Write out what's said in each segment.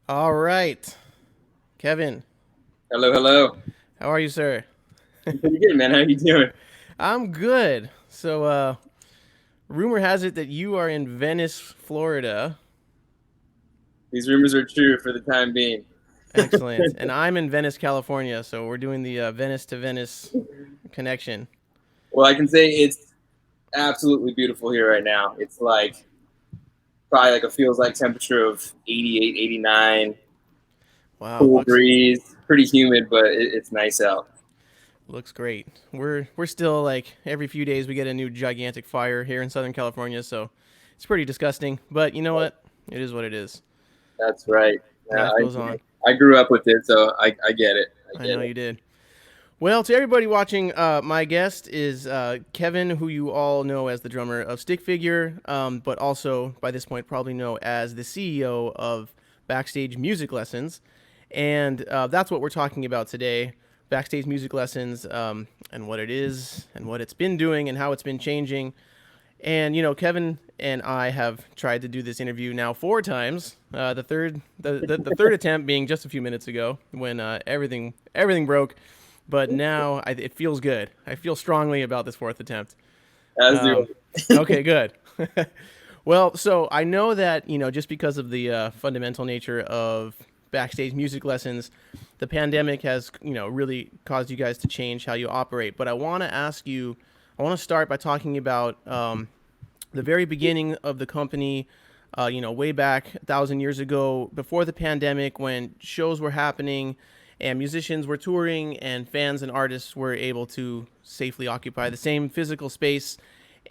All right, Kevin, Hello, hello. how are you, sir? I'm pretty good, man. How you doing? I'm good. Rumor has it that you are in Venice, Florida. These rumors are true for the time being. Excellent. And I'm in Venice, California, so we're doing the Venice to Venice connection. Well, I can say it's absolutely beautiful here right now. It's like probably like a feels like temperature of 88, 89, Wow, cool breeze, pretty humid, but it's nice out. looks great. We're still like every few days we get a new gigantic fire here in Southern California, so it's pretty disgusting. But you know what? It is what it is. That's right. Yeah, Life goes on. I grew up with it, so I get it. I I get know it. you did. Well, to everybody watching, my guest is Kevin, who you all know as the drummer of Stick Figure, but also by this point probably know as the CEO of Backstage Music Lessons. And that's what we're talking about today. Backstage Music Lessons, and what it is, and what it's been doing, and how it's been changing. And Kevin and I have tried to do this interview now 4 times. The third attempt being just a few minutes ago when everything broke. But now it feels good. I feel strongly about this fourth attempt. As do Um, okay, good. Well, so I know that just because of the fundamental nature of backstage music lessons, the pandemic has really caused you guys to change how you operate. But I want to ask you. I want to start by talking about the very beginning of the company, way back 1,000 years ago, before the pandemic, when shows were happening and musicians were touring and fans and artists were able to safely occupy the same physical space.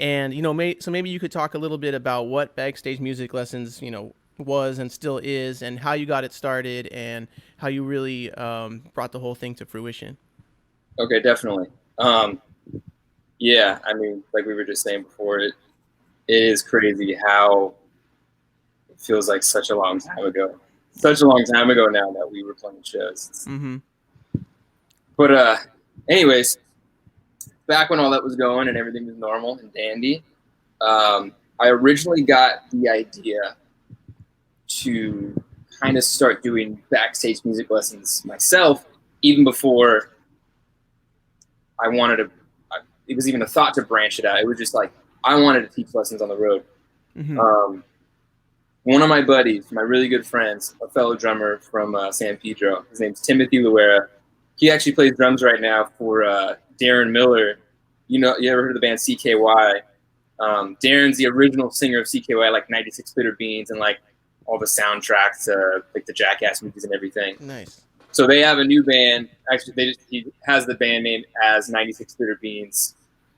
And, so maybe you could talk a little bit about what Backstage Music Lessons, was and still is, and how you got it started and how you really brought the whole thing to fruition. Okay, definitely. Um, yeah, I mean, like we were just saying before, it is crazy how it feels like such a long time ago. Such a long time ago now that we were playing shows. Mm-hmm. But anyways, back when all that was going and everything was normal and dandy, I originally got the idea to kind of start doing backstage music lessons myself, even before I wanted to. It was even a thought to branch it out. It was just like I wanted to teach lessons on the road. Mm-hmm. Um, One of my buddies, my really good friends, a fellow drummer from San Pedro. His name's Timothy Luera. He actually plays drums right now for Darren Miller. You ever heard of the band CKY? Darren's the original singer of CKY, like 96 Bitter Beans and like all the soundtracks, like the Jackass movies and everything. Nice. So they have a new band. Actually, he has the band name as 96 Bitter Beans.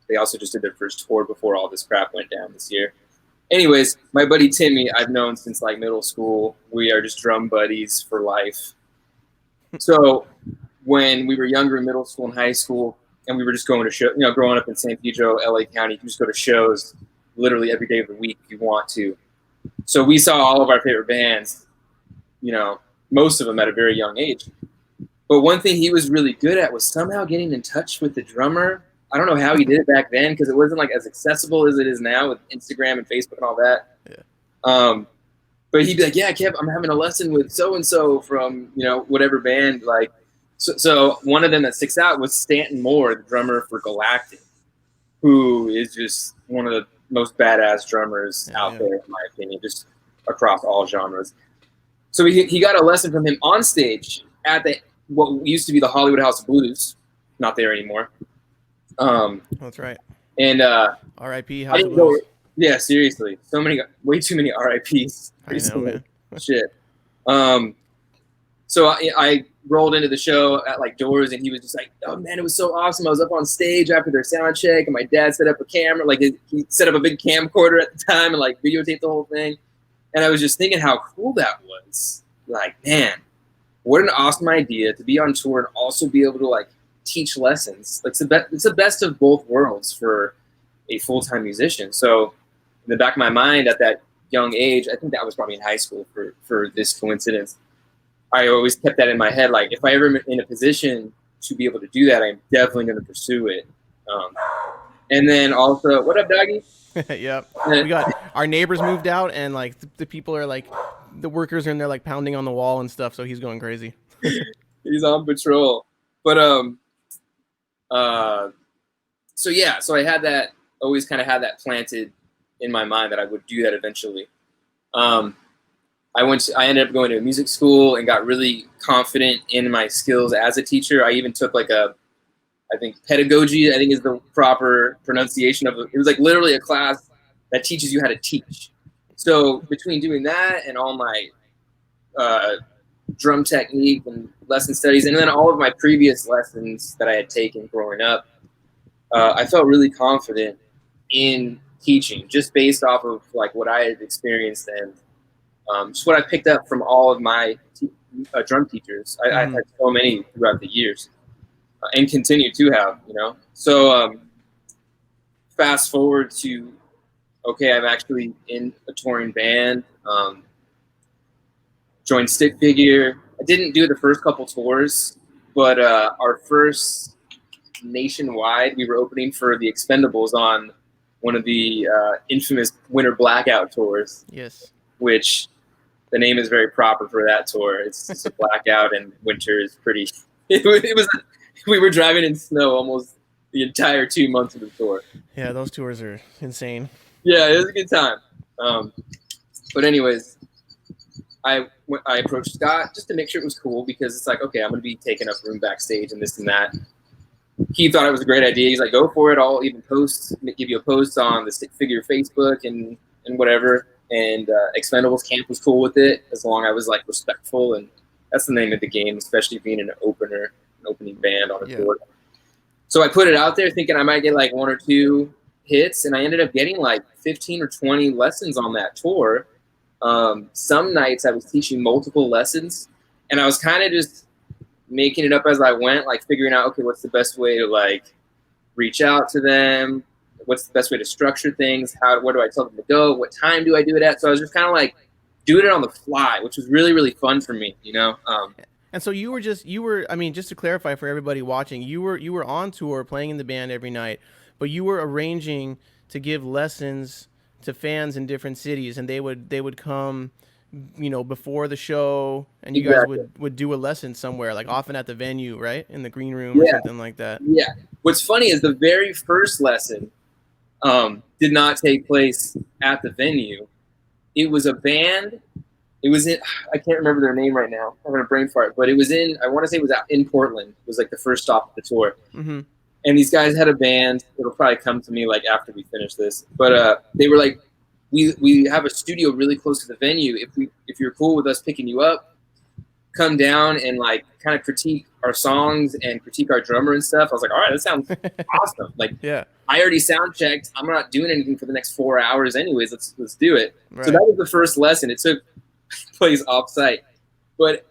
They also just did their first tour before all this crap went down this year. Anyways, my buddy Timmy, I've known since like middle school. We are just drum buddies for life. So when we were younger in middle school and high school, and we were just going to show, growing up in San Pedro, LA County, you can just go to shows literally every day of the week if you want to. So we saw all of our favorite bands, most of them at a very young age. But one thing he was really good at was somehow getting in touch with the drummer. I don't know how he did it back then because it wasn't like as accessible as it is now with Instagram and Facebook and all that. Yeah. Um, but he'd be like, "Yeah, Kev, I'm having a lesson with so and so from whatever band." Like, so one of them that sticks out was Stanton Moore, the drummer for Galactic, who is just one of the most badass drummers Yeah. out Yeah. there, in my opinion, just across all genres. So he got a lesson from him on stage at the what used to be the Hollywood House of Blues, not there anymore. That's right. And R.I.P. I House of didn't go. Blues. Yeah, seriously, way too many RIPS I know, recently. man. Shit. Um, so I rolled into the show at like doors, and he was just like, "Oh man, it was so awesome!" I was up on stage after their sound check, and my dad set up a camera, like he set up a big camcorder at the time, and like videotaped the whole thing. And I was just thinking how cool that was. Like, man, what an awesome idea to be on tour and also be able to like teach lessons. Like it's the best of both worlds for a full-time musician. So in the back of my mind at that young age, I think that was probably in high school for this coincidence. I always kept that in my head. Like if I ever am in a position to be able to do that, I'm definitely going to pursue it. Um, and then also, what up, doggy? Yep. We got our neighbors moved out, and like the people are like the workers are in there like pounding on the wall and stuff, so he's going crazy. He's on patrol. But so yeah, so I had that, always kind of had that planted in my mind that I would do that eventually. I ended up going to a music school and got really confident in my skills as a teacher. I even took like I think pedagogy, I think is the proper pronunciation of it. It was like literally a class that teaches you how to teach. So between doing that and all my drum technique and lesson studies, and then all of my previous lessons that I had taken growing up, I felt really confident in teaching, just based off of like what I had experienced and just what I picked up from all of my drum teachers. I've had so many throughout the years, and continue to have, you know. So fast forward to, okay, I'm actually in a touring band. Joined Stick Figure. I didn't do the first couple tours, but our first nationwide, we were opening for the Expendables on one of the infamous Winter Blackout tours. Yes. Which the name is very proper for that tour. It's a blackout, and winter is pretty. It was. We were driving in snow almost the entire 2 months of the tour. Yeah, those tours are insane. Yeah, it was a good time. But anyways, I approached Scott just to make sure it was cool, because it's like, okay, I'm going to be taking up room backstage and this and that. He thought it was a great idea. He's like, go for it. I'll even give you a post on the Stick Figure Facebook and whatever. And Expendables Camp was cool with it, as long as I was like respectful. And that's the name of the game, especially being an opening band on a tour. So I put it out there thinking I might get like 1 or 2 hits, and I ended up getting like 15 or 20 lessons on that tour. Some nights I was teaching multiple lessons, and I was kind of just making it up as I went, like figuring out, okay, what's the best way to like reach out to them? What's the best way to structure things? Where do I tell them to go? What time do I do it at? So I was just kind of like doing it on the fly, which was really, really fun for me, you know? And so you were, I mean, just to clarify for everybody watching, you were on tour playing in the band every night, but you were arranging to give lessons to fans in different cities, and they would come, you know, before the show, and you guys would do a lesson somewhere, like often at the venue, right? In the green room or something like that. Yeah. What's funny is the very first lesson did not take place at the venue. It was a band. It was in, I can't remember their name right now. I'm having a brain fart, but it was in, I want to say it was out in Portland. It was like the first stop of the tour. Mm-hmm. And these guys had a band. It'll probably come to me like after we finish this. But they were like, we have a studio really close to the venue. If you're cool with us picking you up, come down and like kind of critique our songs and critique our drummer and stuff. I was like, all right, that sounds awesome. Like, yeah, I already sound checked. I'm not doing anything for the next 4 hours anyways. Let's do it. Right. So that was the first lesson. It took place off site, but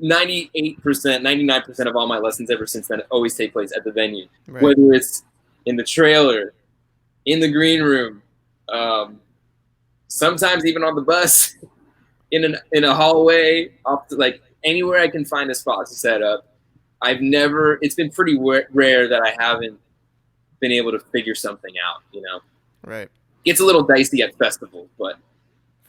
98%, 99% of all my lessons ever since then always take place at the venue, right. Whether it's in the trailer, in the green room, sometimes even on the bus, in a hallway, off to, like anywhere I can find a spot to set up. It's been pretty rare that I haven't been able to figure something out, you know? Right. It's a little dicey at festivals, but.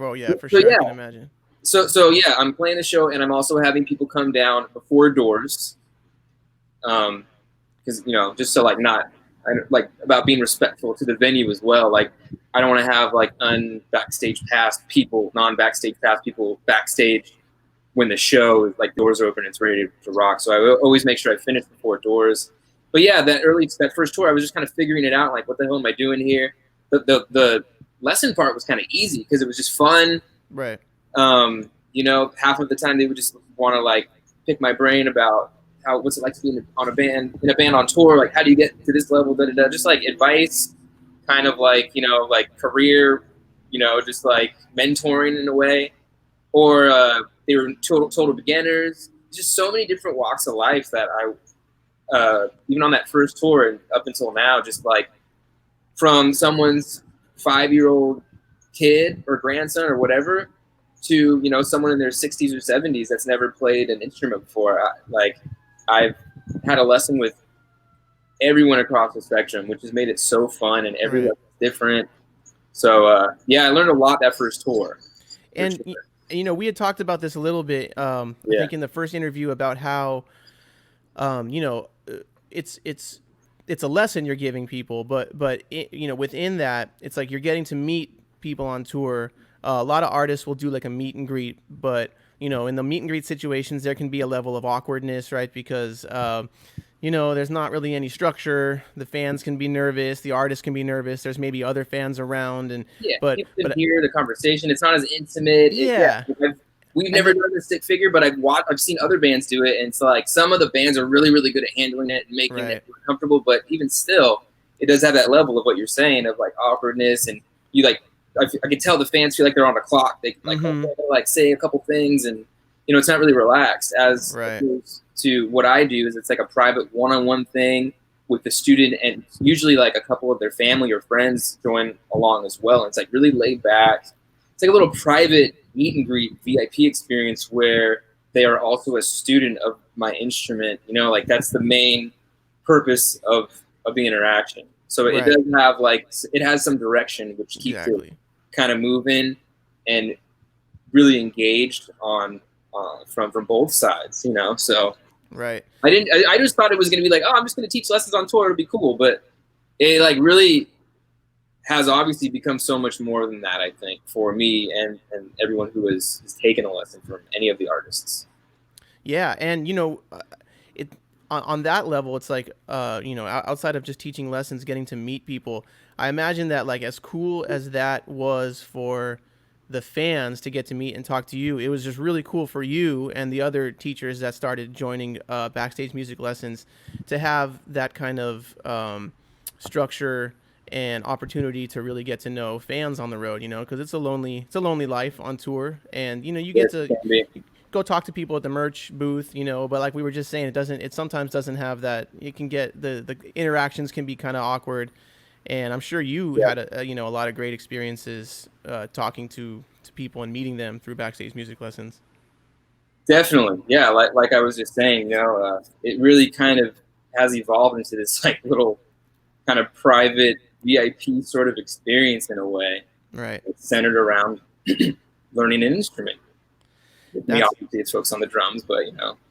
Oh yeah, for sure. Yeah. I can imagine. So yeah, I'm playing the show, and I'm also having people come down before doors. Because, you know, just so like like about being respectful to the venue as well. Like, I don't want to have like non-backstage pass people backstage when the show is like doors are open and it's ready to rock. So I always make sure I finish before doors. But yeah, that first tour, I was just kind of figuring it out. Like, what the hell am I doing here? The lesson part was kind of easy because it was just fun. Right. You know, half of the time they would just want to like pick my brain about what's it like to be in a band on tour. Like, how do you get to this level? Just like advice, kind of like, you know, like career, you know, just like mentoring in a way. Or they were total beginners. Just so many different walks of life that I, even on that first tour and up until now, just like from someone's 5-year-old kid or grandson or whatever to, you know, someone in their 60s or 70s that's never played an instrument before. I've had a lesson with everyone across the spectrum, which has made it so fun, and everyone's different. So yeah, I learned a lot that first tour. for And sure. we had talked about this a little bit. I Yeah. think in the first interview about how, you know, it's a lesson you're giving people, but within that, it's like you're getting to meet people on tour. A lot of artists will do like a meet and greet, but in the meet and greet situations, there can be a level of awkwardness, right? Because there's not really any structure. The fans can be nervous. The artists can be nervous. There's maybe other fans around, and Yeah, but people can but hear the conversation. It's not as intimate. yeah, We've and never done the stick figure, but I've seen other bands do it, and it's like some of the bands are really, really good at handling it and making right. it comfortable. But even still, it does have that level of what you're saying of like awkwardness, and you like I can tell the fans feel like they're on a clock. They like Mm-hmm. like say a couple things, and it's not really relaxed. As Right. opposed to what I do is it's like a private one-on-one thing with the student, and usually like a couple of their family or friends join along as well. And it's like really laid back. It's like a little private meet and greet VIP experience where they are also a student of my instrument. Like that's the main purpose of the interaction. So it Right. does have like it has some direction which keeps it Exactly. kind of moving and really engaged on from both sides. So Right. I just thought it was going to be like, oh, I'm just going to teach lessons on tour. It'll be cool. But it like really has obviously become so much more than that, I think, for me and everyone who has taken a lesson from any of the artists. Yeah, and it on that level, it's like outside of just teaching lessons, getting to meet people. I imagine that like as cool as that was for the fans to get to meet and talk to you, it was just really cool for you and the other teachers that started joining Backstage Music Lessons to have that kind of structure and opportunity to really get to know fans on the road. Because it's a lonely life on tour, and you get Yes, to it can be. go talk to people at the merch booth, but like we were just saying, it sometimes doesn't have that. It can get the interactions can be kind of awkward, and I'm sure you Yeah, had a lot of great experiences talking to people and meeting them through Backstage Music Lessons. definitely. Yeah, like I was just saying, it really kind of has evolved into this like little kind of private VIP sort of experience in a way. Right. It's centered around learning an instrument. With me, That's obviously, it's focused on the drums, but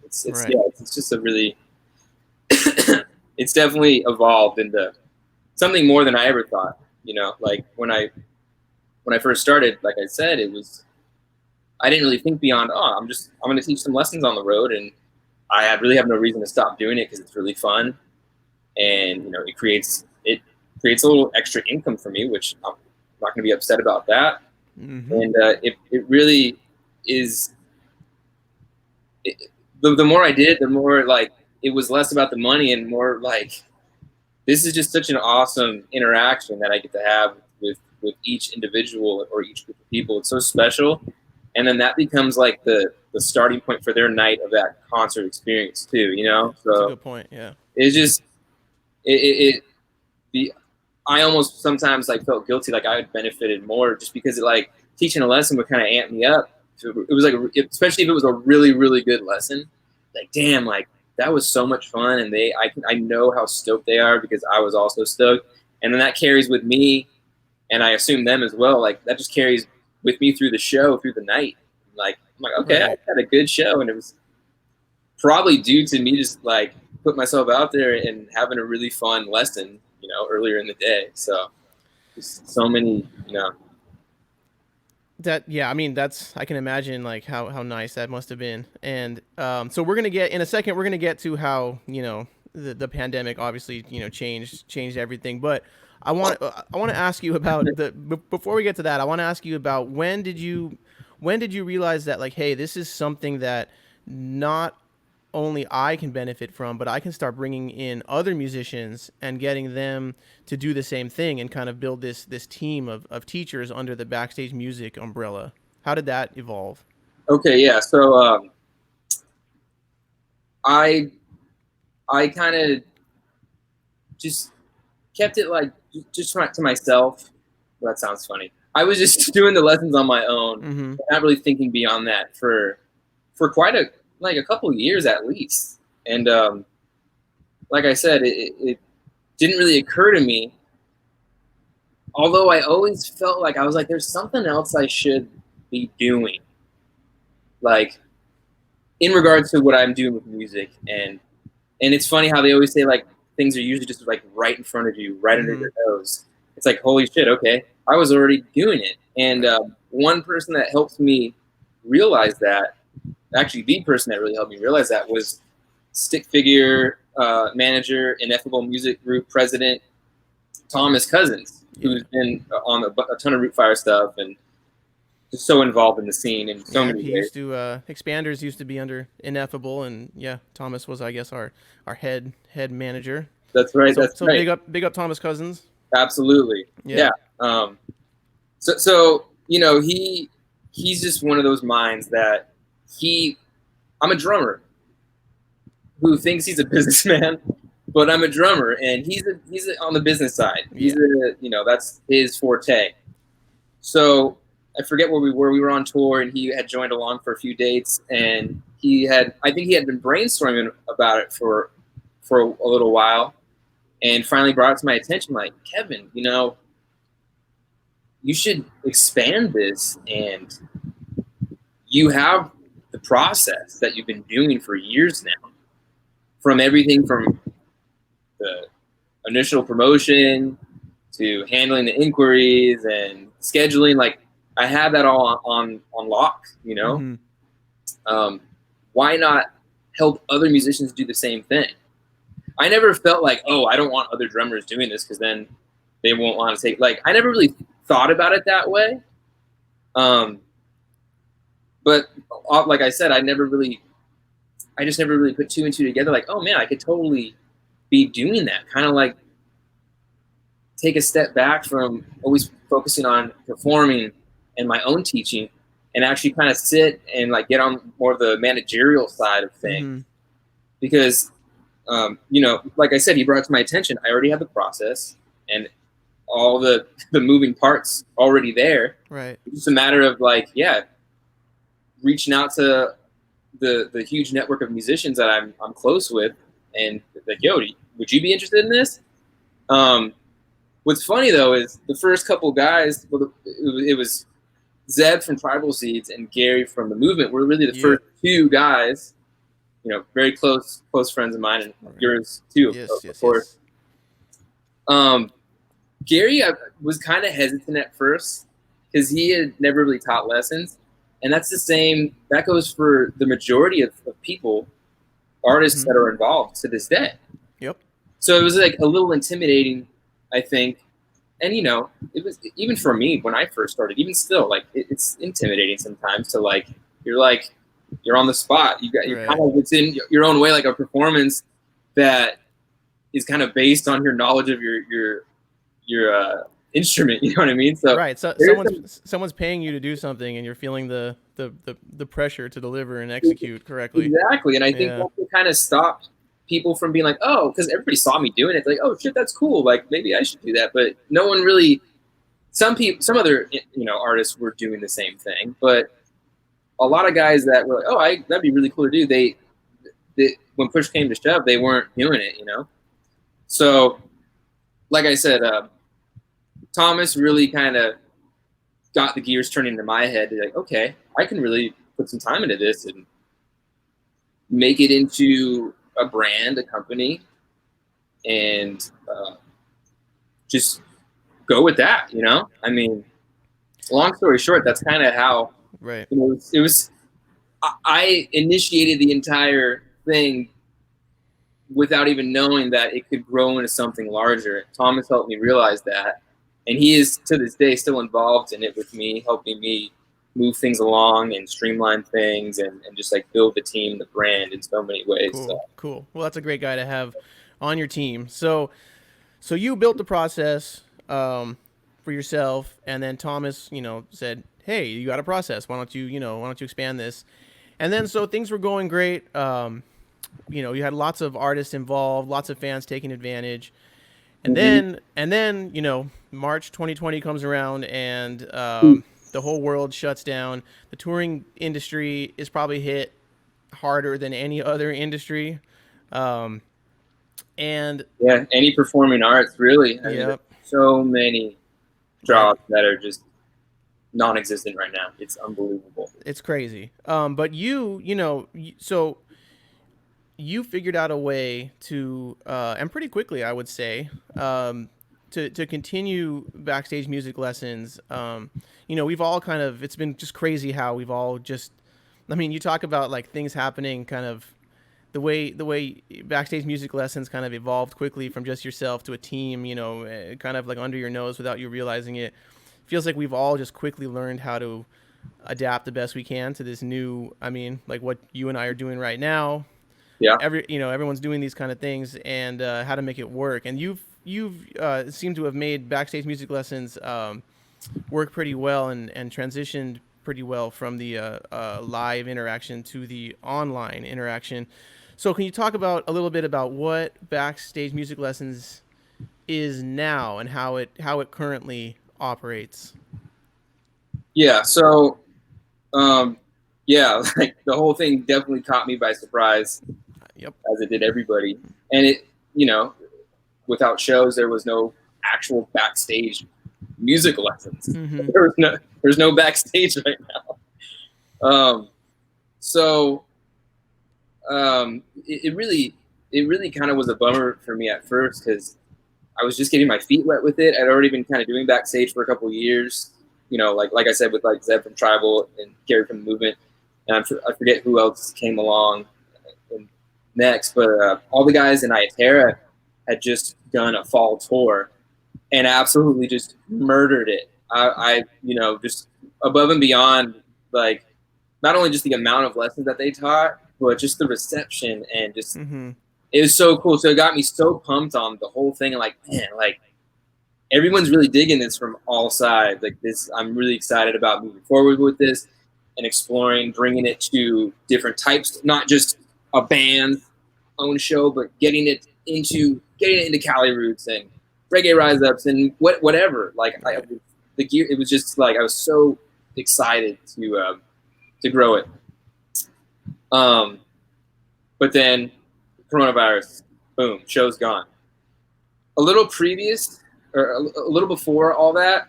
it's right. yeah, it's just a really it's definitely evolved into something more than I ever thought. Like when I first started, like I said, I didn't really think beyond. Oh, I'm going to teach some lessons on the road, and really have no reason to stop doing it because it's really fun, and it creates a little extra income for me, which I'm not going to be upset about that. Mm-hmm. And it really is. The more I did, the more like it was less about the money and more like this is just such an awesome interaction that I get to have with each individual or each group of people. It's so special, and then that becomes like the starting point for their night of that concert experience too. Yeah, that's a So good point. Yeah. it's just it the I almost sometimes like felt guilty, like I had benefited more just because it like teaching a lesson would kind of amp me up. It was like, especially if it was a really, really good lesson, like, damn, like that was so much fun. And I know how stoked they are because I was also stoked. And then that carries with me and I assume them as well. Like that just carries with me through the show, through the night. Like, I'm like, okay, I Right. had a good show. And it was probably due to me just like put myself out there and having a really fun lesson, earlier in the day. So just so many, That yeah, I mean that's I can imagine like how nice that must have been. And so we're gonna get in a second. We're gonna get to how the pandemic obviously changed everything. But I want to ask you about before we get to that. I want to ask you about when did you realize that like, hey, this is something that not only I can benefit from, but I can start bringing in other musicians and getting them to do the same thing and kind of build this team of teachers under the Backstage Music umbrella. How did that evolve? okay, yeah. So I I kind of just kept it like just to myself. Well, that sounds funny. I was just doing the lessons on my own, Mm-hmm. not really thinking beyond that for quite a couple of years at least. And like I said, it didn't really occur to me. Although I always felt like I was like, there's something else I should be doing, like in regards to what I'm doing with music. And it's funny how they always say like things are usually just like right in front of you, right under your nose. It's like, holy shit, okay, I was already doing it. And one person that helped me realize that, actually the person that really helped me realize that, was stick figure manager, Ineffable Music Group president, Thomas Cousins, who's been on a ton of Rootfire stuff and just so involved in the scene in so many He ways. used to Expanders used to be under Ineffable, and Thomas was, I guess, our head manager. That's right. So big up Thomas Cousins. Absolutely. Yeah. So you know, he's just one of those minds that I'm a drummer who thinks he's a businessman, but I'm a drummer, and he's on the business side. That's his forte. So I forget where we were. We were on tour, and he had joined along for a few dates, and I think he had been brainstorming about it for a little while, and finally brought it to my attention, like, Kevin, you should expand this, and you have the process that you've been doing for years now, from everything from the initial promotion to handling the inquiries and scheduling. Like, I have that all on lock, Why not help other musicians do the same thing? I never felt like, oh, I don't want other drummers doing this because then they won't want to take, like, I never really thought about it that way. But like I said, I just never really put two and two together. Like, oh man, I could totally be doing that. Kind of like take a step back from always focusing on performing and my own teaching, and actually kind of sit and like get on more of the managerial side of things. Because, like I said, he brought it to my attention. I already had the process and all the moving parts already there. Right. It's just a matter of like, reaching out to the huge network of musicians that I'm close with, and like, yo, would you be interested in this? What's funny though is the first couple guys, it was Zeb from Tribal Seeds and Gary from the Movement were really the first two guys, very close friends of mine, and yours too, of course. Gary was kind of hesitant at first because he had never really taught lessons. And that's the same, that goes for the majority of people, artists that are involved to this day. Yep. So it was like a little intimidating, I think. And, it was, even for me when I first started, even still, like, it's intimidating sometimes to like, you're on the spot. You're kind of, it's in your own way, like a performance that is kind of based on your knowledge of your instrument, you know what I mean? So someone's paying you to do something, and you're feeling the pressure to deliver and execute correctly. Exactly. And I think that kind of stopped people from being like, oh, because everybody saw me doing it, like, oh shit, that's cool, like maybe I should do that. But no one really, some other artists were doing the same thing, but a lot of guys that were like, oh, that'd be really cool to do, they when push came to shove, they weren't doing it, So like I said, Thomas really kind of got the gears turning in my head to like, okay, I can really put some time into this and make it into a brand, a company, and just go with that, I mean, long story short, that's kind of how it was. I initiated the entire thing without even knowing that it could grow into something larger. Thomas helped me realize that. And he is, to this day, still involved in it with me, helping me move things along and streamline things and just like build the team, the brand in so many ways. Cool. Well, that's a great guy to have on your team. So you built the process for yourself, and then Thomas, said, hey, you got a process. Why don't you expand this? And then so things were going great. You had lots of artists involved, lots of fans taking advantage. And then, March 2020 comes around, and the whole world shuts down. The touring industry is probably hit harder than any other industry. And any performing arts, really. I mean, so many jobs that are just non-existent right now. It's unbelievable. It's crazy. But so you figured out a way to, and pretty quickly, I would say, to continue Backstage Music Lessons. We've all kind of, it's been just crazy how we've all just, I mean, you talk about like things happening kind of the way Backstage Music Lessons kind of evolved quickly from just yourself to a team, kind of like under your nose without you realizing it. Feels like we've all just quickly learned how to adapt the best we can to this new, I mean, like what you and I are doing right now. Yeah. Everyone's doing these kind of things, and how to make it work. And you've seemed to have made Backstage Music Lessons work pretty well, and transitioned pretty well from the live interaction to the online interaction. So can you talk about a little bit about what Backstage Music Lessons is now and how it currently operates? Yeah. So, yeah, like the whole thing definitely caught me by surprise. Yep. As it did everybody. And it, without shows, there was no actual backstage music lessons. Mm-hmm. There's no backstage right now. It really kind of was a bummer for me at first, because I was just getting my feet wet with it. I'd already been kind of doing backstage for a couple of years, like I said, with like Zeb from Tribal and Gary from the Movement, and I forget who else came along next, but all the guys in Iatera had just done a fall tour and absolutely just murdered it. I just above and beyond, like, not only just the amount of lessons that they taught, but just the reception, and just It was so cool. So it got me so pumped on the whole thing. Like, man, like everyone's really digging this from all sides. Like this, I'm really excited about moving forward with this and exploring, bringing it to different types, not just a band's own show, but getting it into Cali Roots and Reggae Rise Ups and whatever. Like the gear, it was just like I was so excited to grow it. But then coronavirus, boom, show's gone. A little previous, or a little before all that,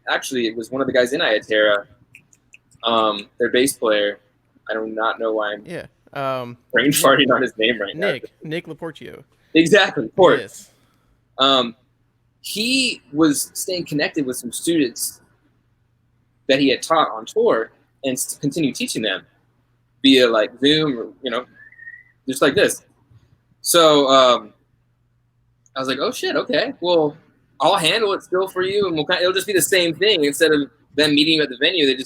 actually, it was one of the guys in Iatera, their bass player. I do not know why I'm brain farting on his name right now. Nick Laportio. Exactly, Port. Yes. He was staying connected with some students that he had taught on tour and continue teaching them via like Zoom or, just like this. So I was like, oh shit, okay, well, I'll handle it still for you, and it'll just be the same thing. Instead of them meeting you at the venue,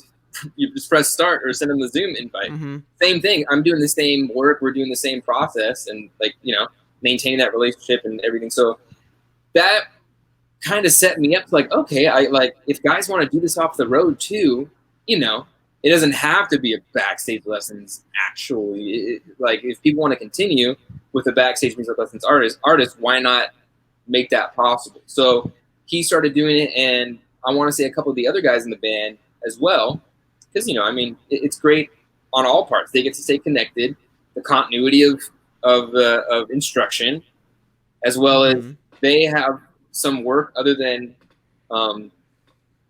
you just press start or send them the Zoom invite. Mm-hmm. Same thing. I'm doing the same work. We're doing the same process, and maintaining that relationship and everything. So that kind of set me up to like, okay, if guys want to do this off the road too, it doesn't have to be a Backstage Lessons. Actually, like if people want to continue with the Backstage Music Lessons artist, why not make that possible? So he started doing it, and I want to say a couple of the other guys in the band as well, because it's great on all parts. They get to stay connected, the continuity of instruction, as well as they have some work other than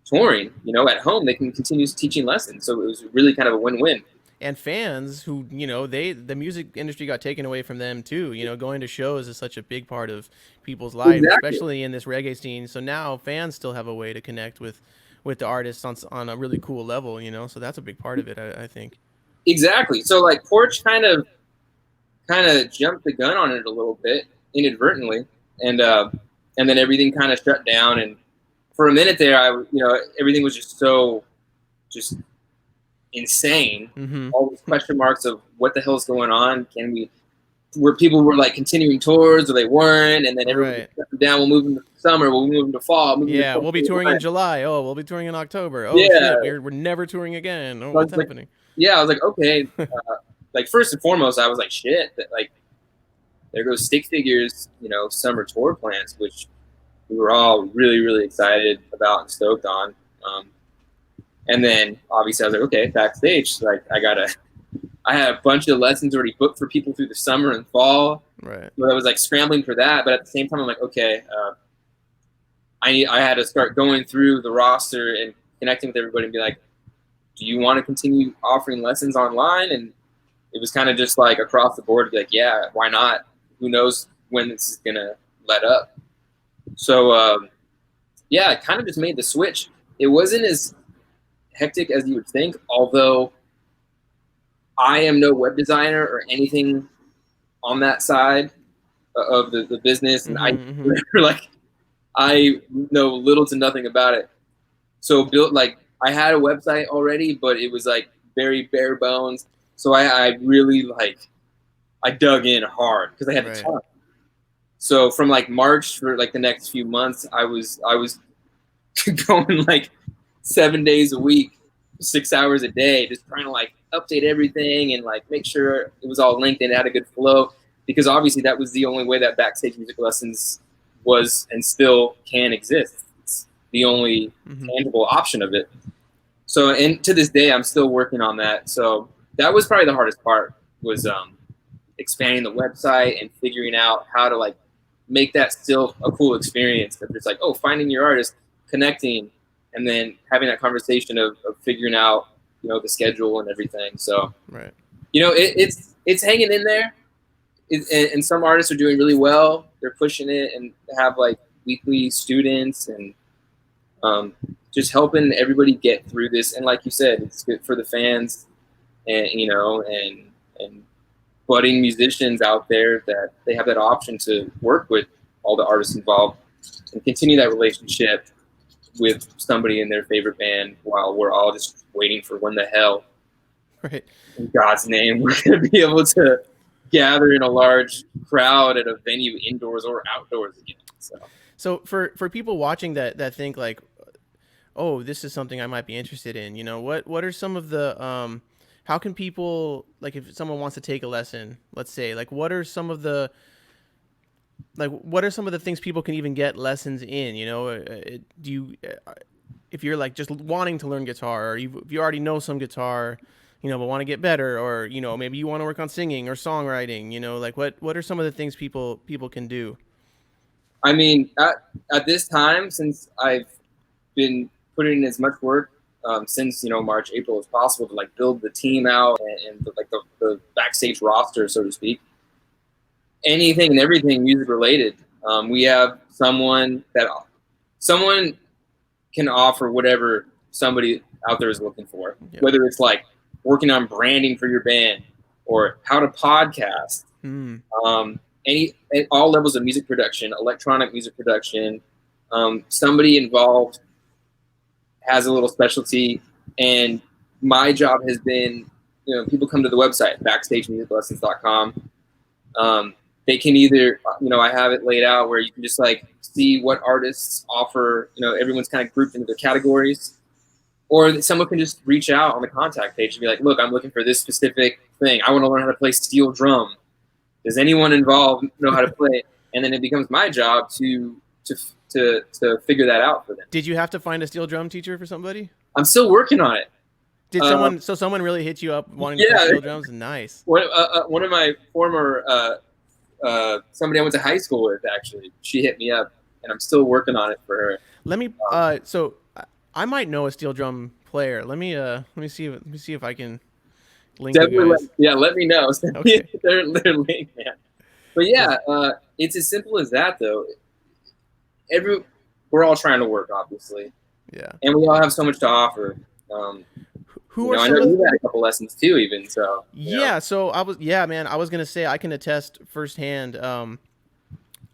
touring. At home they can continue teaching lessons. So it was really kind of a win-win. And fans who, the music industry got taken away from them too. Going to shows is such a big part of people's lives, especially in this reggae scene. So now fans still have a way to connect with the artists on a really cool level, so that's a big part of it, I think. Exactly. So like Porch kind of jumped the gun on it a little bit inadvertently, and then everything kind of shut down, and for a minute there, everything was just so insane. Mm-hmm. All these question marks of what the hell is going on. Where people were like continuing tours or they weren't, and then everyone shut down. We'll move into summer. We'll move into fall. We'll be touring in July. Oh, we'll be touring in October. Oh, shit, we're never touring again. Oh, what's happening? I was like, okay. Like first and foremost, I was like, shit. Like there goes Stick Figures, summer tour plans, which we were all really, really excited about and stoked on. And then obviously I was like, okay, backstage. Like I had a bunch of lessons already booked for people through the summer and fall. Right. So I was like scrambling for that. But at the same time, I'm like, okay, I had to start going through the roster and connecting with everybody and be like, do you want to continue offering lessons online? And it was kind of just like across the board, be like, yeah, why not? Who knows when this is gonna let up? So yeah, I kind of just made the switch. It wasn't as hectic as you would think, although I am no web designer or anything on that side of the business, and I Mm-hmm. like I know little to nothing about it. So built like I had a website already, but it was like very bare bones. So I really like I dug in hard because I had the Right. time. So from like March for like the next few months, I was going like 7 days a week, 6 hours a day, just trying to like update everything and like make sure it was all linked and had a good flow. Because obviously that was the only way that Backstage Music Lessons was and still can exist. It's the only Mm-hmm. tangible option of it. So, and to this day, I'm still working on that. So that was probably the hardest part was expanding the website and figuring out how to like make that still a cool experience. Of just like, oh, finding your artist, connecting, and then having that conversation of figuring out, the schedule and everything. So, Right. it's hanging in there. And some artists are doing really well. They're pushing it and have like weekly students and um, just helping everybody get through this. And like you said, it's good for the fans and and budding musicians out there that they have that option to work with all the artists involved and continue that relationship with somebody in their favorite band while we're all just waiting for when the hell Right. in God's name we're going to be able to gather in a large crowd at a venue indoors or outdoors again. So for people watching that think like, oh, this is something I might be interested in. What are some of the how can people, like, if someone wants to take a lesson, let's say, like, what are some of the things people can even get lessons in? Do you if you're like just wanting to learn guitar, or if you already know some guitar, but want to get better, or maybe you want to work on singing or songwriting, like what are some of the things people can do? I mean, at this time, since I've been putting in as much work since March, April as possible to like build the team out and like the backstage roster, so to speak. Anything and everything music related. We have someone can offer whatever somebody out there is looking for, Yep. whether it's like working on branding for your band or how to podcast. Mm. Any at all levels of music production, electronic music production. Somebody involved has a little specialty, and my job has been, people come to the website backstagemusiclessons.com. They can either, I have it laid out where you can just like see what artists offer. Everyone's kind of grouped into their categories, or someone can just reach out on the contact page and be like, "Look, I'm looking for this specific thing. I want to learn how to play steel drum. Does anyone involved know how to play it?" And then it becomes my job to figure that out for them. Did you have to find a steel drum teacher for somebody? I'm still working on it. Did someone really hit you up wanting to play Yeah, steel drums? Nice. one of my former somebody I went to high school with, actually, she hit me up, and I'm still working on it for her. Let me so I might know a steel drum player. Let me see if I can link you Definitely, guys. let me know. Okay. they're linked, man. But yeah, it's as simple as that, though. We're all trying to work, obviously, Yeah. and we all have so much to offer. Who are I some know of you've had a couple lessons too, even so. Yeah, so man, I was going to say I can attest firsthand.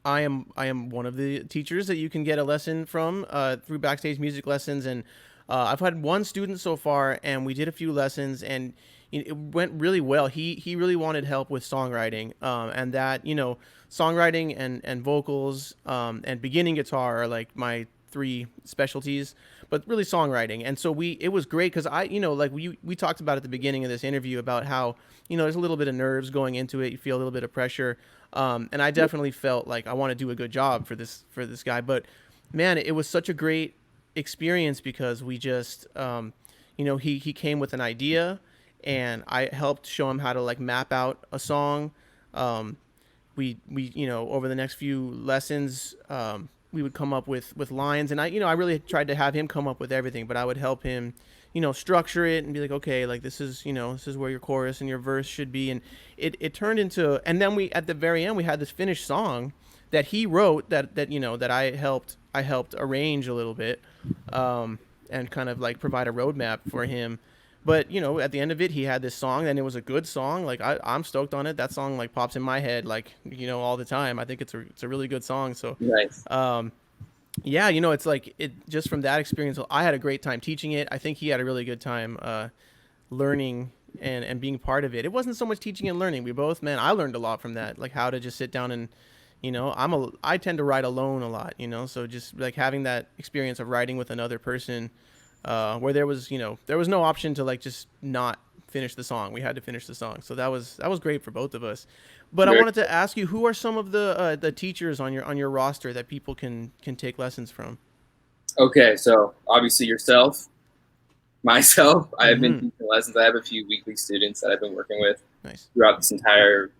I am one of the teachers that you can get a lesson from through Backstage Music Lessons, and I've had one student so far, and we did a few lessons, and it went really well. He really wanted help with songwriting, and that songwriting and vocals and beginning guitar are like my three specialties, but really songwriting. And so it was great because like we talked about at the beginning of this interview about how there's a little bit of nerves going into it. You feel a little bit of pressure. And I definitely felt like I want to do a good job for this guy. But man, it was such a great experience because we just, he came with an idea, and I helped show him how to like map out a song. We over the next few lessons, we would come up with lines, and I really tried to have him come up with everything, but I would help him, structure it and be like, okay, like this is where your chorus and your verse should be, and it turned into, and then we at the very end we had this finished song that he wrote that I helped arrange a little bit, and kind of like provide a roadmap for him. But at the end of it, he had this song, and it was a good song. Like I'm stoked on it. That song like pops in my head like all the time. I think it's a really good song. So Nice. yeah, it's like it just from that experience. I had a great time teaching it. I think he had a really good time learning and being part of it. It wasn't so much teaching and learning. We both, man, I learned a lot from that. Like how to just sit down and I tend to write alone a lot. So just like having that experience of writing with another person, where there was no option to like just not finish the song. We had to finish the song. So that was great for both of us. But I wanted to ask you, who are some of the teachers on your roster that people can take lessons from? Okay, so obviously yourself, myself. I have been Mm-hmm. teaching lessons. I have a few weekly students that I've been working with Nice. throughout this entire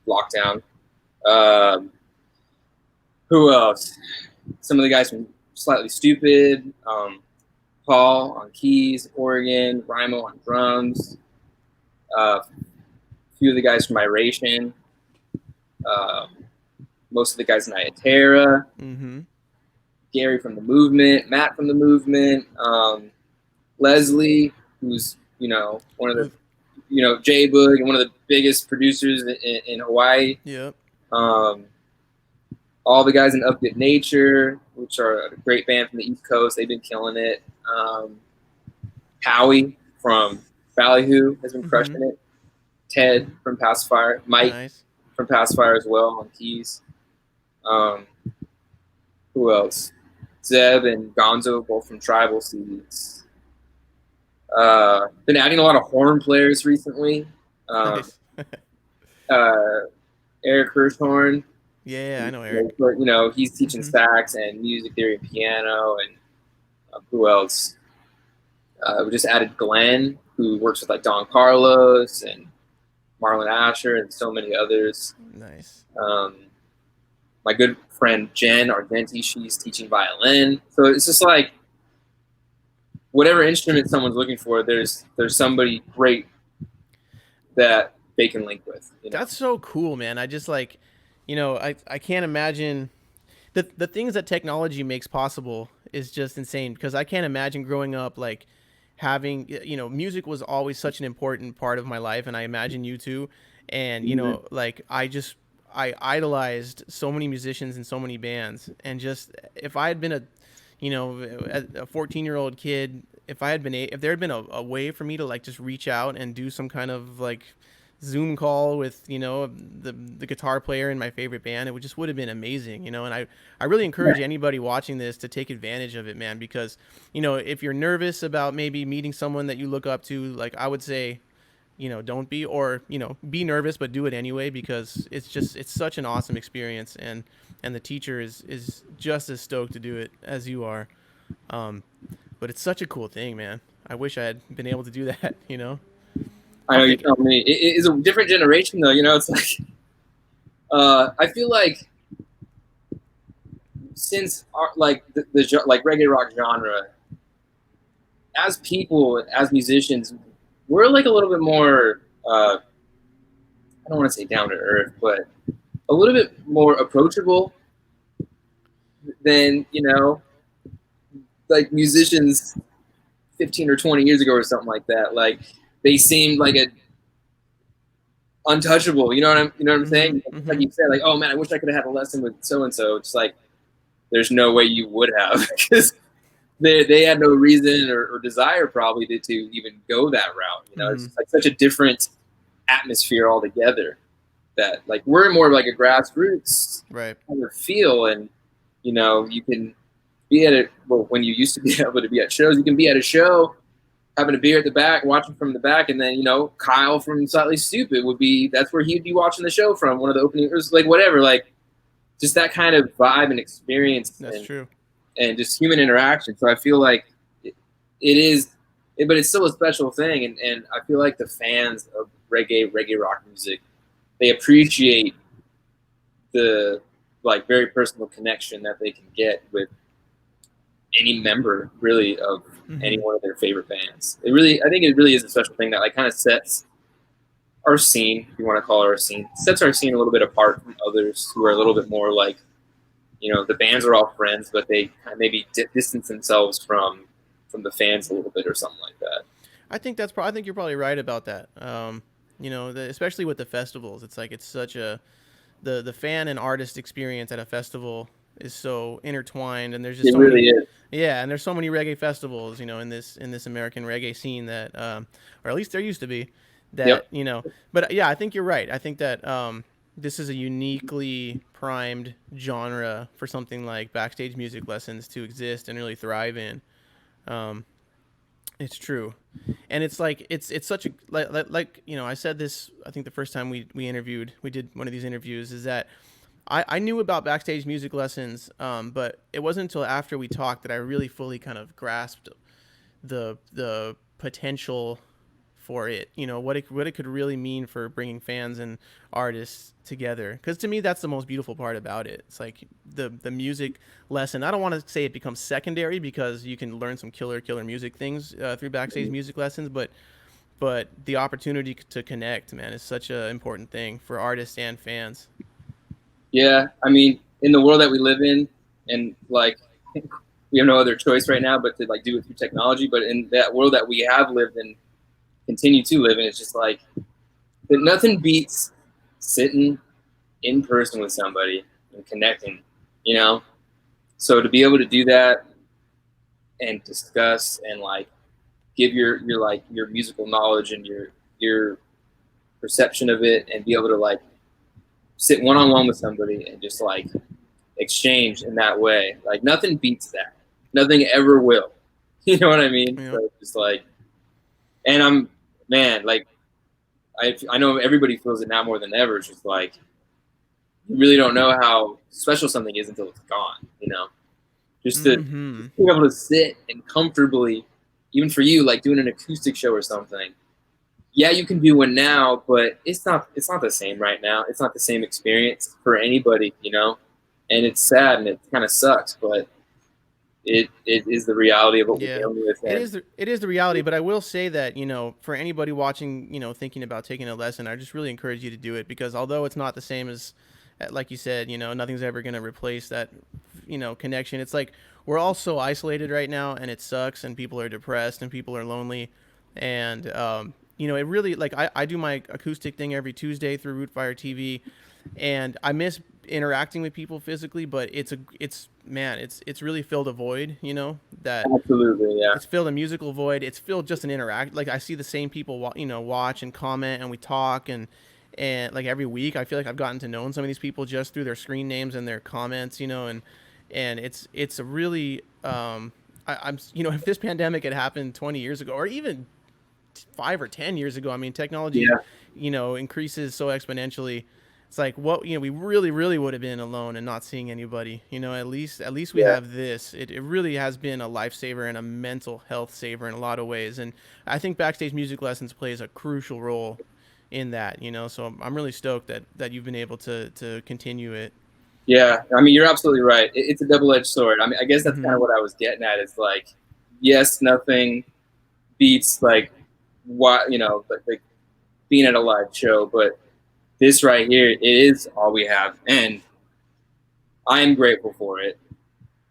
lockdown. Um, who else? Some of the guys from Slightly Stupid. Paul on keys, Oregon. Rimo on drums. A few of the guys from Iration. Um, most of the guys in Iatera. Mm-hmm. Gary from the Movement. Matt from the Movement. Leslie, who's one of the J Boog and one of the biggest producers in Hawaii. Yep. All the guys in Up Good Nature, which are a great band from the East Coast. They've been killing it. Howie from Ballyhoo has been crushing it. Ted from Pacifier. Mike Nice. from Pacifier as well on keys. Who else? Zeb and Gonzo, both from Tribal Seeds. Been adding a lot of horn players recently. Nice. Eric Hirschhorn. Yeah, I know Eric. He's teaching sax and music theory and piano. And who else? We just added Glenn, who works with like Don Carlos and Marlon Asher and so many others. Nice. My good friend Jen Argenti, she's teaching violin. So it's just like whatever instrument someone's looking for, there's somebody great that they can link with. That's so cool, man. I just like, I can't imagine the things that technology makes possible is just insane, because I can't imagine growing up like having, music was always such an important part of my life, and I imagine you too. And like I idolized so many musicians and so many bands, and just if I had been a 14-year-old kid, if there had been a way for me to like just reach out and do some kind of like Zoom call with the guitar player in my favorite band, it would have been amazing. And I really encourage anybody watching this to take advantage of it, man, because if you're nervous about maybe meeting someone that you look up to, like I would say, don't be, or be nervous but do it anyway, because it's such an awesome experience, and the teacher is just as stoked to do it as you are. But it's such a cool thing, man. I wish I had been able to do that. I know you tell me. It is a different generation, though. It's like I feel like since like the like reggae rock genre, as people, as musicians, we're like a little bit more. I don't want to say down to earth, but a little bit more approachable than like musicians 15 or 20 years ago or something like that. Like they seemed like a untouchable. You know what I'm saying? Mm-hmm. Like you said, like, oh man, I wish I could have had a lesson with so and so. It's like there's no way you would have, because they had no reason or desire probably to even go that route. It's just like such a different atmosphere altogether, that like we're more like a grassroots Right. kind of feel, and you can be at it. Well, when you used to be able to be at shows, you can be at a show having a beer at the back, watching from the back, and then Kyle from Slightly Stupid that's where he'd be watching the show from, one of the opening, like whatever, like just that kind of vibe and experience. That's true. And just human interaction. So I feel like it is, but it's still a special thing, and I feel like the fans of reggae rock music, they appreciate the like very personal connection that they can get with any member really of any one of their favorite bands. I think it really is a special thing that like kind of sets our scene, if you want to call it our scene, sets our scene a little bit apart from others who are a little bit more like, the bands are all friends, but they kind of maybe distance themselves from the fans a little bit or something like that. I think I think you're probably right about that. Especially with the festivals, it's like it's such the fan and artist experience at a festival is so intertwined, and there's just It so really many. is. Yeah, and there's so many reggae festivals, in this American reggae scene that, or at least there used to be, Yep. that But yeah, I think you're right. I think that this is a uniquely primed genre for something like Backstage Music Lessons to exist and really thrive in. Um, it's true, and it's like it's such a like I said this. I think the first time we did one of these interviews is that I knew about Backstage Music Lessons, but it wasn't until after we talked that I really fully kind of grasped the potential for it. What it could really mean for bringing fans and artists together. Because to me, that's the most beautiful part about it. It's like the music lesson. I don't want to say it becomes secondary because you can learn some killer music things through Backstage Music Lessons, but the opportunity to connect, man, is such an important thing for artists and fans. Yeah, I mean, in the world that we live in, and like we have no other choice right now but to like do it through technology. But in that world that we have lived in, continue to live in, it's just like that nothing beats sitting in person with somebody and connecting, you know. So to be able to do that and discuss and like give your musical knowledge and your perception of it, and be able to like sit one on one with somebody and just like exchange in that way. Like nothing beats that. Nothing ever will. You know what I mean? Yeah. So just like, and man, like I know everybody feels it now more than ever. It's just like you really don't know how special something is until it's gone. Just to be able to sit and comfortably, even for you, like doing an acoustic show or something. Yeah, you can do one now, but it's not the same right now. It's not the same experience for anybody, and it's sad and it kind of sucks, but it is the reality of what we're Yeah, dealing with. it is the reality. But I will say that for anybody watching, thinking about taking a lesson, I just really encourage you to do it because although it's not the same as, like you said, nothing's ever going to replace that, connection. It's like we're all so isolated right now, and it sucks, and people are depressed, and people are lonely, and it really like I do my acoustic thing every Tuesday through Rootfire TV, and I miss interacting with people physically, but it's really filled a void, that Absolutely, yeah. it's filled a musical void. It's filled just an interact. Like I see the same people, watch and comment, and we talk, and like every week, I feel like I've gotten to know some of these people just through their screen names and their comments, and it's a really I'm if this pandemic had happened 20 years ago or even 5 or 10 years ago, I mean, technology, increases so exponentially. It's like what we really would have been alone and not seeing anybody. At least we have this. It really has been a lifesaver and a mental health saver in a lot of ways. And I think Backstage Music Lessons plays a crucial role in that. So I'm really stoked that you've been able to continue it. Yeah, I mean, you're absolutely right. It's a double-edged sword. I mean, I guess that's kind of what I was getting at. Is like, yes, nothing beats like what like being at a live show, but this right here, it is all we have, and I am grateful for it.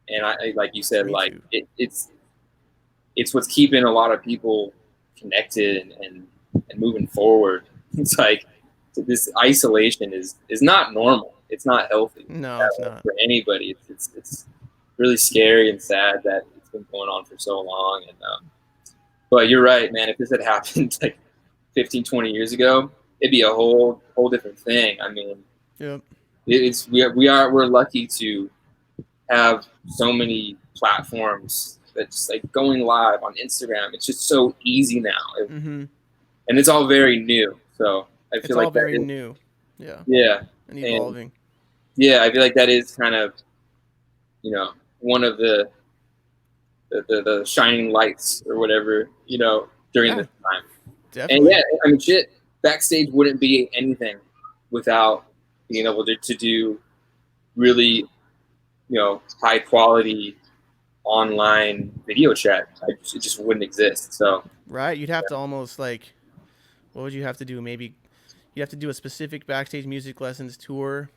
And I like you said, Me like too. it's what's keeping a lot of people connected and moving forward. It's like this isolation is not normal. It's not healthy No, it's not. for anybody. It's really scary and sad that it's been going on for so long. And but you're right, man. If this had happened like 15, 20 years ago, it'd be a whole different thing. I mean, Yep. we're lucky to have so many platforms that's like going live on Instagram. It's just so easy now, Mm-hmm. and it's all very new. So I It's feel all like that very is, new. Yeah, yeah, and and evolving. yeah, I feel like that is kind of one of the shining lights or whatever during Yeah, this time. And definitely. yeah, I mean, shit, Backstage wouldn't be anything without being able to do really, high quality online video chat. It just wouldn't exist. So Right? You'd have to almost like, what would you have to do? Maybe you have to do a specific Backstage Music Lessons tour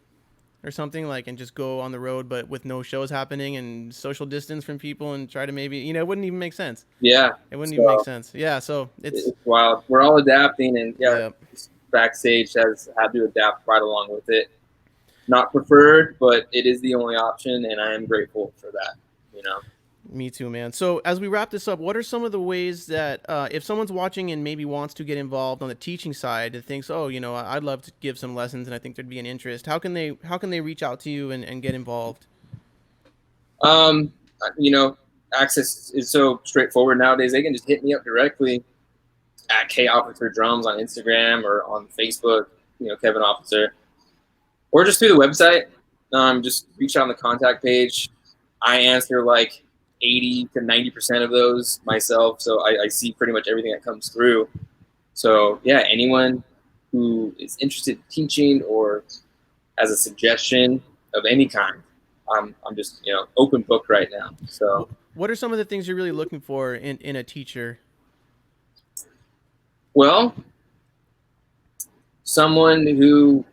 or something, like, and just go on the road, but with no shows happening and social distance from people, and try to maybe, it wouldn't even make sense. yeah, It wouldn't even make so sense. Yeah. So it's, it's wild. We're all adapting, and yeah, Backstage has had to adapt right along with it. Not preferred, but it is the only option, and I am grateful for that. me too, man. So as we wrap this up, what are some of the ways that, if someone's watching and maybe wants to get involved on the teaching side and thinks, oh, I'd love to give some lessons and I think there'd be an interest, how can they reach out to you and get involved? Um, Access is so straightforward nowadays. They can just hit me up directly at K Offitzer Drums on Instagram or on Facebook. Kevin Offitzer, or just through the website. Just reach out on the contact page. I answer like 80 to 90% of those myself, so I see pretty much everything that comes through. So yeah, anyone who is interested in teaching or has a suggestion of any kind, I'm just open book right now. So What are some of the things you're really looking for in a teacher? well, someone who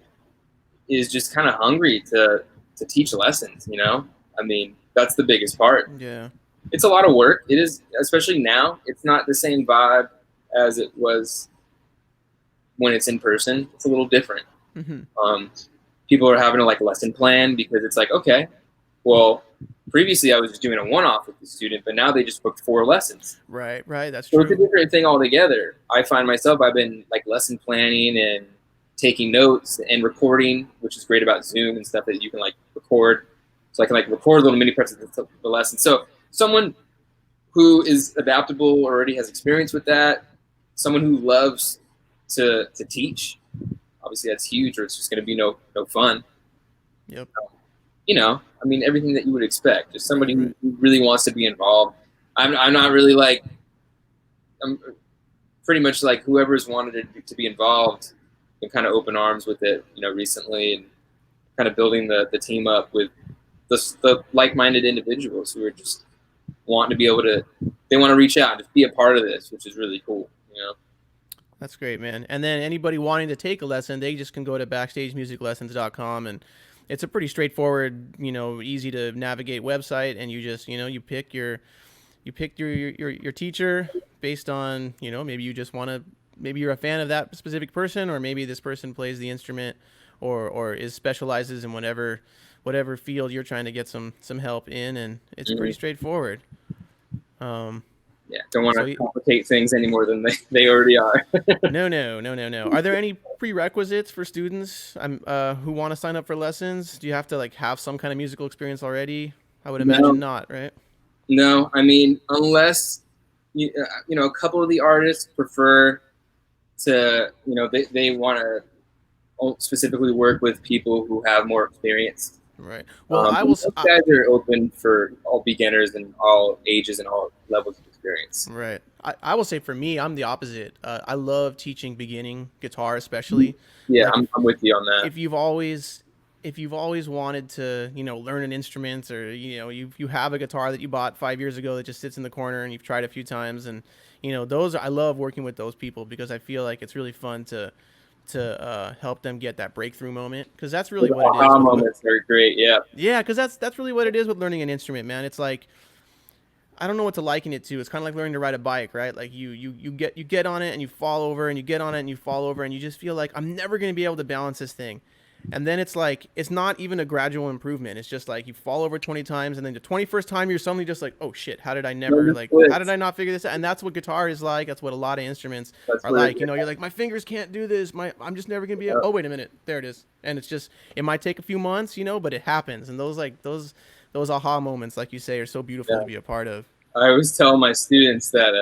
is just kind of hungry to teach lessons. I mean, that's the biggest part. Yeah. It's a lot of work. It is, especially now. It's not the same vibe as it was when it's in person. It's a little different. Mm-hmm. People are having to like lesson plan because it's like, okay, well, previously I was just doing a one-off with the student, but now they just booked 4 lessons. Right. That's So true. it's a different thing altogether. I find myself, I've been like lesson planning and taking notes and recording, which is great about Zoom and stuff that you can like record. So I can like record little mini preps of the lesson. So someone who is adaptable, already has experience with that, someone who loves to teach, obviously that's huge, or it's just going to be no fun. Yep. I mean, everything that you would expect. Just somebody Right. who really wants to be involved. I'm not really like, I'm pretty much like whoever's wanted to be involved, been kind of open arms with it, recently, and kind of building the team up with the like-minded individuals who are just wanting to be able to, they want to reach out and just be a part of this, which is really cool. That's great, man. And then anybody wanting to take a lesson, they just can go to backstagemusiclessons.com, and it's a pretty straightforward, easy to navigate website, and you just, you pick your teacher based on, maybe you just want to, maybe you're a fan of that specific person, or maybe this person plays the instrument or is specializes in whatever field you're trying to get some help in, and it's pretty straightforward. Yeah, don't want to complicate things any more than they already are. No. Are there any prerequisites for students who want to sign up for lessons? Do you have to like have some kind of musical experience already? I would imagine not, right? No, I mean, unless a couple of the artists prefer to, they want to specifically work with people who have more experience. Right. Well, I will. Guys are open for all beginners and all ages and all levels of experience. Right. I will say for me, I'm the opposite. I love teaching beginning guitar, especially. Yeah, like I'm with you on that. If you've always wanted to, learn an instrument, or you have a guitar that you bought 5 years ago that just sits in the corner and you've tried a few times, and I love working with those people because I feel like it's really fun to help them get that breakthrough moment, because that's really what it is. Moments are great, yeah. Yeah, because that's really what it is with learning an instrument, man. It's like, I don't know what to liken it to. It's kind of like learning to ride a bike, right? Like you get on it and you fall over, and you get on it and you fall over, and you just feel like, I'm never going to be able to balance this thing. And then it's like, it's not even a gradual improvement. It's just like you fall over 20 times, and then the 21st time you're suddenly just like, oh shit, how did I not figure this out? And that's what guitar is like. That's what a lot of instruments are like. You're like, my fingers can't do this. I'm just never going to be able. Oh, wait a minute. There it is. And it's just, it might take a few months, but it happens. And those aha moments, like you say, are so beautiful to be a part of. I always tell my students that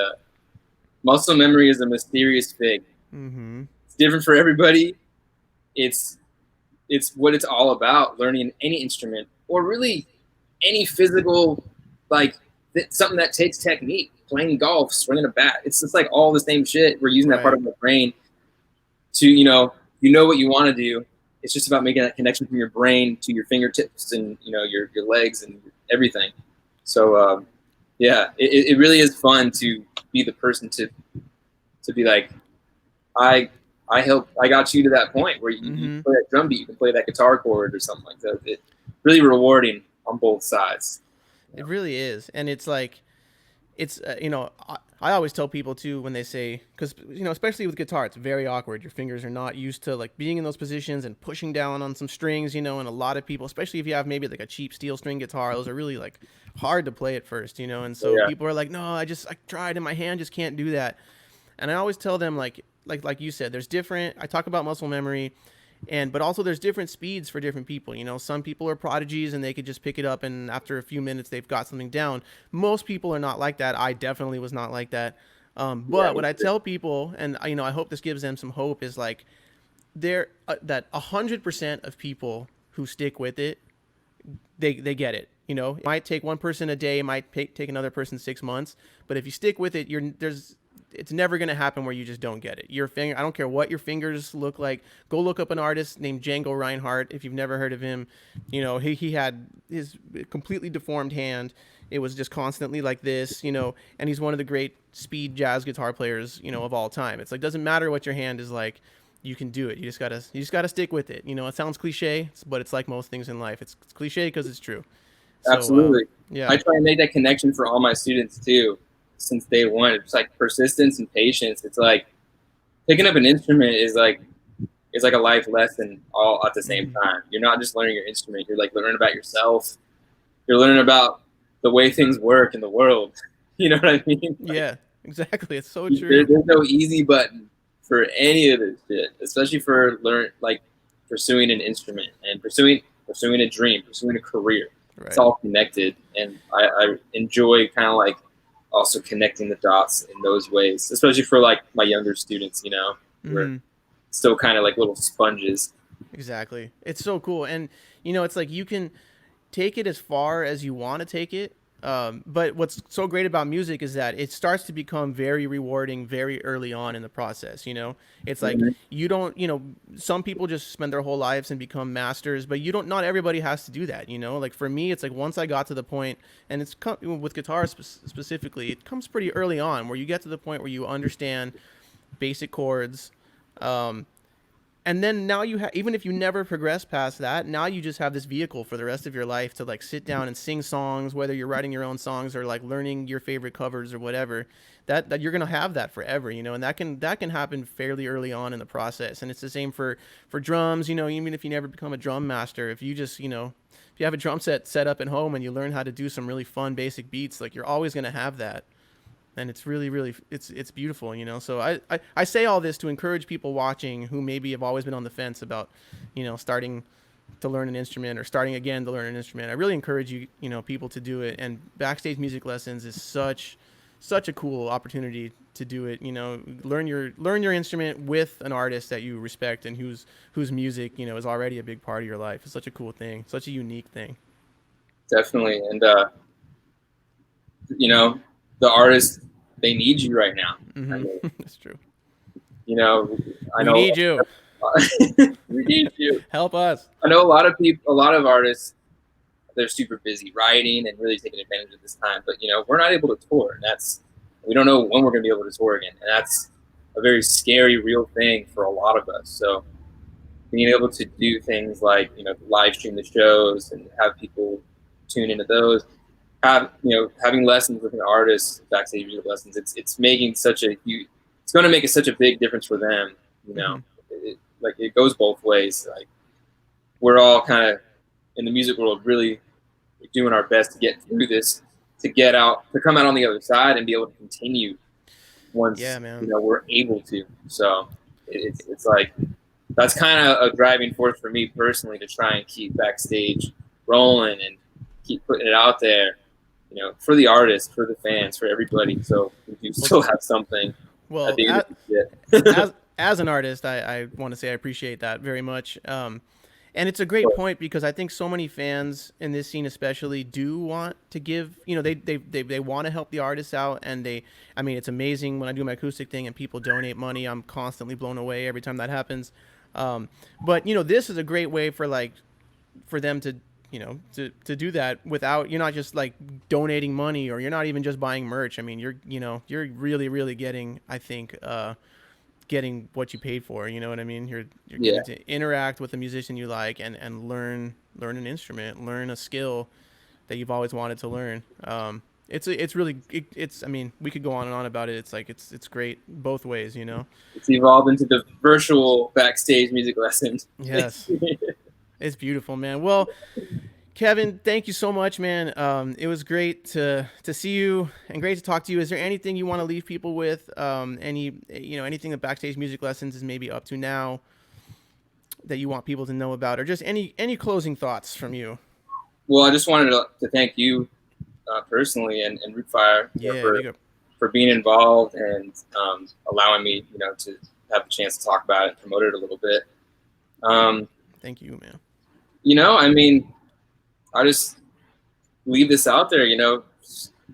muscle memory is a mysterious thing. Mm-hmm. It's different for everybody. It's what it's all about, learning any instrument, or really any physical, like something that takes technique, playing golf, swinging a bat. It's just like all the same shit. We're using that part of the brain to, you know what you want to do, it's just about making that connection from your brain to your fingertips and your legs and everything. So yeah, it really is fun to be the person to be like, I got you to that point where you Mm-hmm. play that drum beat, you can play that guitar chord or something like that. It's really rewarding on both sides. It really is, and it's like it's I always tell people too when they say, because especially with guitar, it's very awkward. Your fingers are not used to like being in those positions and pushing down on some strings, and a lot of people, especially if you have maybe like a cheap steel string guitar, those are really like hard to play at first, and So, so yeah, people are like, no, I tried and my hand just can't do that. And I always tell them like you said, there's different. I talk about muscle memory, but also there's different speeds for different people. Some people are prodigies and they could just pick it up, and after a few minutes they've got something down. Most people are not like that. I definitely was not like that. yeah, But what I tell people, and I hope this gives them some hope, is like that 100% of people who stick with it, they get it. It might take one person a day, it might take another person 6 months, but if you stick with it, it's never going to happen where you just don't get it. Your finger, I don't care what your fingers look like. Go look up an artist named Django Reinhardt if you've never heard of him. He had his completely deformed hand. It was just constantly like this, and he's one of the great speed jazz guitar players, of all time. It's like, doesn't matter what your hand is like, you can do it. You just gotta stick with it. It sounds cliche, but it's like most things in life. It's cliche because it's true. So absolutely. I yeah. try and make that connection for all my students too, since day one. It's like persistence and patience. It's like picking up an instrument is like a life lesson all at the same Mm-hmm. time. You're not just learning your instrument. You're like learning about yourself. You're learning about the way things work in the world. You know what I mean? Like, Yeah, exactly. It's so true. there's no easy button for any of this shit, especially for pursuing an instrument and pursuing a dream, pursuing a career. It's Right. all connected, and I enjoy kind of like also connecting the dots in those ways, especially for like my younger students. We're Mm-hmm. still kind of like little sponges. Exactly. It's so cool, and it's like you can take it as far as you want to take it. But what's so great about music is that it starts to become very rewarding very early on in the process. It's like Mhm. you don't, some people just spend their whole lives and become masters, but you don't. Not everybody has to do that. Like for me, it's like once I got to the point, and with guitar specifically, it comes pretty early on where you get to the point where you understand basic chords. Um, and then now even if you never progress past that, now you just have this vehicle for the rest of your life to like sit down and sing songs, whether you're writing your own songs or like learning your favorite covers or whatever. That you're gonna have that forever, and that can happen fairly early on in the process. And it's the same for drums, even if you never become a drum master, if you just if you have a drum set up at home and you learn how to do some really fun basic beats, like you're always gonna have that. And it's really really it's beautiful, so I say all this to encourage people watching who maybe have always been on the fence about starting to learn an instrument or starting again to learn an instrument. I really encourage people to do it, and Backstage Music Lessons is such a cool opportunity to do it. Learn your instrument with an artist that you respect and whose music is already a big part of your life. It's such a cool thing, such a unique thing. Definitely, and you know, the artists, they need you right now. I Mm-hmm. mean, That's true. you know, I We know need you. we need you. Help us. I know a lot of people, a lot of artists, they're super busy writing and really taking advantage of this time. But we're not able to tour, and we don't know when we're going to be able to tour again, and that's a very scary, real thing for a lot of us. So being able to do things like live stream the shows and have people tune into those, having lessons with an artist, backstage music lessons, it's making such a huge, it's going to make such a big difference for them. Mm-hmm. Like it goes both ways. Like we're all kind of in the music world really doing our best to get through this, to come out on the other side and be able to continue Yeah, once man. we're able to. So it's like that's kind of a driving force for me personally to try and keep backstage rolling and keep putting it out there, for the artists, for the fans, for everybody. So we do Well, still have something at well, the end of the as shit. as an artist, I want to say I appreciate that very much. And it's a great point because I think so many fans in this scene, especially, do want to give. They want to help the artists out, and I mean, it's amazing when I do my acoustic thing and people donate money. I'm constantly blown away every time that happens. But this is a great way for for them to to do that without, you're not just like donating money, or you're not even just buying merch. I mean, you're really getting, I think, getting what you paid for. You know what I mean? You're Yeah. getting to interact with a musician you like, and learn an instrument, learn a skill that you've always wanted to learn. It's really it's, I mean, we could go on and on about it. It's like it's great both ways. It's evolved into the virtual backstage music lessons. Yes, it's beautiful, man. Well, Kevin, thank you so much, man. It was great to see you and great to talk to you. Is there anything you want to leave people with? Anything that Backstage Music Lessons is maybe up to now that you want people to know about, or just any closing thoughts from you? Well, I just wanted to thank you personally and Rootfire for being involved and allowing me, to have the chance to talk about it and promote it a little bit. Thank you, man. I mean, I just leave this out there,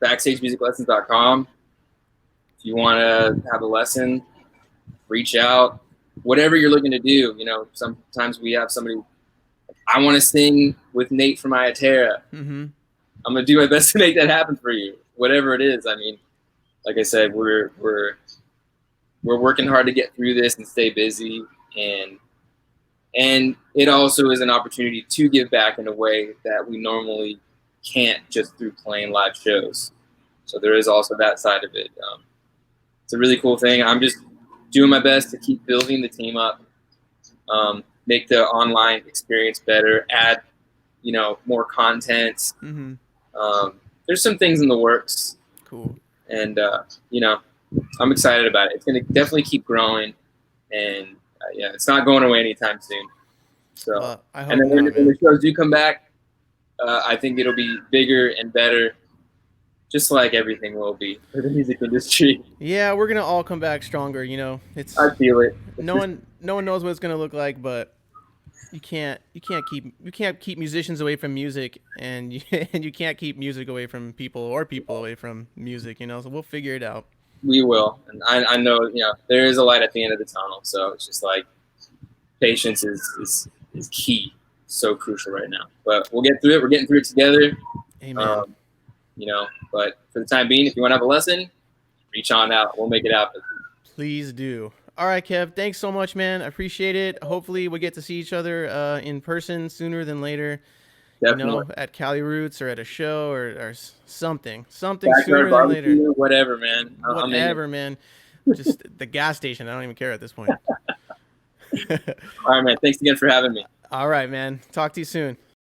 BackstageMusicLessons.com. If you want to have a lesson, reach out. Whatever you're looking to do, sometimes we have somebody, I want to sing with Nate from Iatera. Mm-hmm. I'm going to do my best to make that happen for you, whatever it is. I mean, like I said, we're working hard to get through this and stay busy, and it also is an opportunity to give back in a way that we normally can't just through playing live shows. So there is also that side of it. It's a really cool thing. I'm just doing my best to keep building the team up, make the online experience better, add, more content. Mm-hmm. There's some things in the works. Cool. And, I'm excited about it. It's going to definitely keep growing, and it's not going away anytime soon. So, I hope and then not, when the shows do come back, I think it'll be bigger and better, just like everything will be for the music industry. Yeah, we're gonna all come back stronger. I feel it. No one knows what it's gonna look like, but you can't keep musicians away from music, and you can't keep music away from people, or people away from music. So we'll figure it out. We will, and I know there is a light at the end of the tunnel. So it's just like patience is key, so crucial right now. But we'll get through it. We're getting through it together. Amen. But for the time being, if you want to have a lesson, reach on out. We'll make it happen. Please do. All right, Kev. Thanks so much, man. I appreciate it. Hopefully, we get to see each other in person sooner than later. Definitely. At Cali Roots, or at a show, or something Backyard sooner than later. Whatever, man. Whatever, man. Just the gas station. I don't even care at this point. All right, man. Thanks again for having me. All right, man. Talk to you soon.